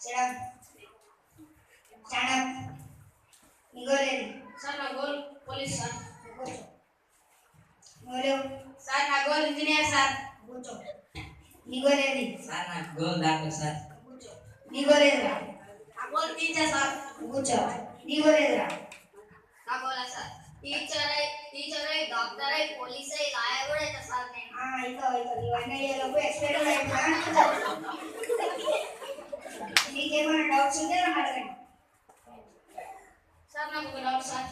Sit up. Stand up. నీ goal ఏది? Sir నా గోల్ పోలీస్ సార్. కూర్చో. నువ్వు సార్ నా గోల్ ఇంజనీర్ సార్. కూర్చో. నీ గోల్ ఏది? సార్ నా గోల్ డాక్టర్ సార్. కూర్చో. నీ గోల్ ఏదిరా? నా గోల్ టీచర్ సార్. కూర్చో. నీ గోల్ ఏదిరా? నా గోల్ సార్ టీచర్ అయి డాక్టర్ అయి పోలీస్ అయి లాయర్ కూడా అవుతా సార్ నేను. అవుతావు ఇవన్నీ అయ్యేలోపు ఎక్స్పైర్ అయిపోయినా. నీకేమైనా డౌట్స్ ఉంటే నన్ను అడగండి. సార్ నాకు ఒక డౌట్ సార్.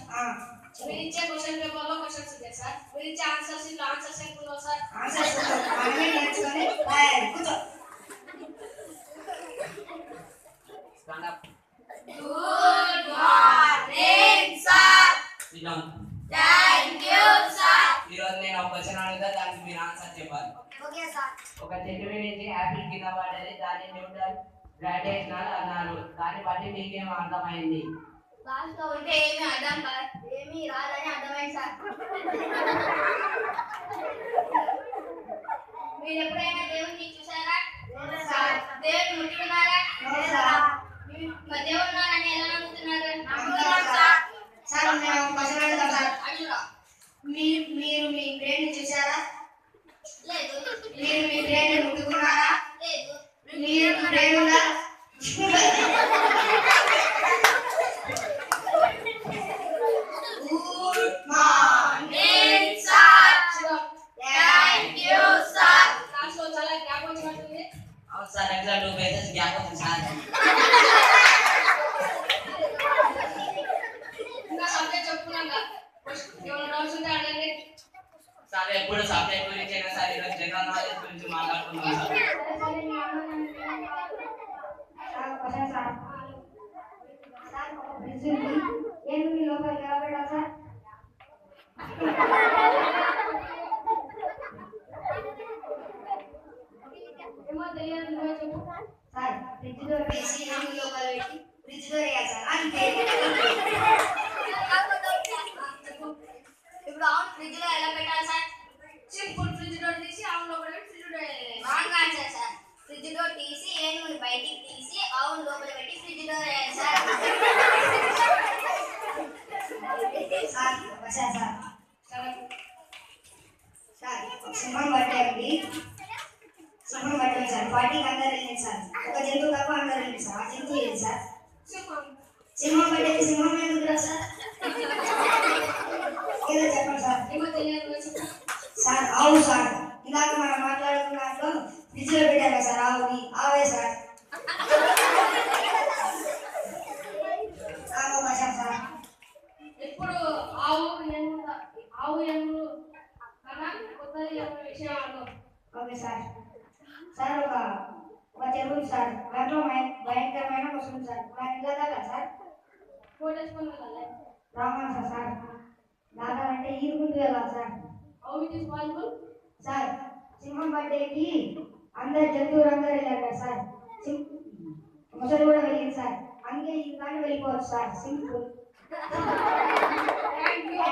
మీరు ఇచ్చే క్వశ్చన్ పేపర్లో క్వశ్చన్స్ ఉంటాయి సార్. మీరు ఇచ్చే ఆన్సర్స్ ఇంట్లో ఆన్సర్స్ ఎక్కువ సార్. ఆన్సర్స్ మనమే నేర్చుకొని రాయాలి. కూర్చో. Stand up. Good morning sir. SIT down. Thank you sir. ఈరోజు నేను ఒక క్వశ్చన్ అడుగుతా, దానికి మీరు ఆన్సర్ చెప్పాలి. Okay sir. ఒక చెట్టు నుంచి యాపిల్ కింద పడ్డది, దాన్ని న్యూటన్ గ్రావిటేషనల్ అన్నారు. దాన్ని బట్టి మీకేం అర్థమైంది? క్లాస్ లో ఉంటే ఏమీ రాదని అర్థమైంది సార్. మీరు ఎప్పుడైనా దేవుడిని చూసారా? సార్. దేవుడిని ముట్టుకున్నారా? సార్. దేవుడు ఉన్నారని ఎలా నమ్ముతున్నారు? నమ్ముతున్నాం సార్. సార్ మేము క్వశ్చన్ అడుగుతాం సార్. అడుగురా. మీరు మీ బ్రెయిన్ చూసారా? లేదు. మీరు మీ బ్రెయిన్ ముట్టుకున్నారా? లేదు. మీరు బ్రెయిన్ ఉందా? Good morning sir. Thank you sir. Class లో చాలా గ్యాప్ వచ్చినట్టుంది. అవును సార్, ఎగ్జామ్ 2 పేజెస్ గ్యాప్ ఉంది సార్. ఇంకా సబ్జెక్ట్ చెప్పుకున్నాం కదా. ఏమైనా డౌట్స్ ఉంటే అడగండి. సార్ ఎప్పుడు సబ్జెక్ట్ గురించి అయినా సార్, ఈరోజు జనరల్ నాలెడ్జ్ గురించి మాట్లాడుకుందాం సార్. Question sir. సార్ ఒక ఫ్రిడ్జ్ ఉంది. ఏమి లోపల నిలబెట్టా సార్? ఏమో తెలియదు, నువ్వే చెప్పు. సార్ ఫ్రిడ్జ్ డోర్ వేసి ఏమి లోపల పెట్టి ఫ్రిడ్జ్ డోర్ వేయాలి సార్. అంతే. ఇప్పుడు అవును ఫ్రిడ్జ్ లో ఎలా పెట్టాలి సార్? సింపుల్. ఫ్రిడ్జ్ డోర్ తీసి అవును లోపల పెట్టి ఫ్రిడ్జ్ డోర్ వేయాలి. Wrong answer sir. Fridge door తీసి ఏనుగుని బయటికి తీసి అవును లోపల పెట్టి ఫ్రిడ్జ్ డోర్ వేయాలి sir. Sir question sir. Sir సింహం పట్టేయండి. సింహం పట్టండి సార్. పార్టీకి అందరు వెళ్ళండి సార్. ఒక జంతువు తప్ప అందరు వెళ్ళండి సార్. ఆ జంతువు ఏది సార్? సింహం పట్టేది. సింహం ఎందుకు రా సార్? ఏదో చెప్పండి సార్. ఏమో తెలియదు, నువ్వే చెప్పు. సార్ ఆవు సార్. ఇందాక మనం మాట్లాడుకున్న దాంట్లో ఫ్రిడ్జ్ లో పెట్టారు సార్ ఆవుని. ఆవే సార్. Question sir. ఎప్పుడు ఆవు ఏనుగు కన్నా కొత్తది ఏమైనా విషయం అడగవు. Okay sir. సార్ ఒక చెరువు సార్. దాంట్లో భయంకరమైన వస్తుంది సార్. దాని ఇలా దాకా సార్. కోటేసుకొని వెళ్ళాలి. Wrong sir. దాకాలంటే ఈదుకుంటూ వెళ్ళాలి sir. How it is possible? Sir సింహం బర్త్డేకి అందరు జంతువులు అందరూ వెళ్ళారు కదా సార్. ముసలి కూడా వెళ్ళింది సార్. అందుకే ఈ కానీ వెళ్ళిపోవచ్చు సార్. సింపుల్. Thank you.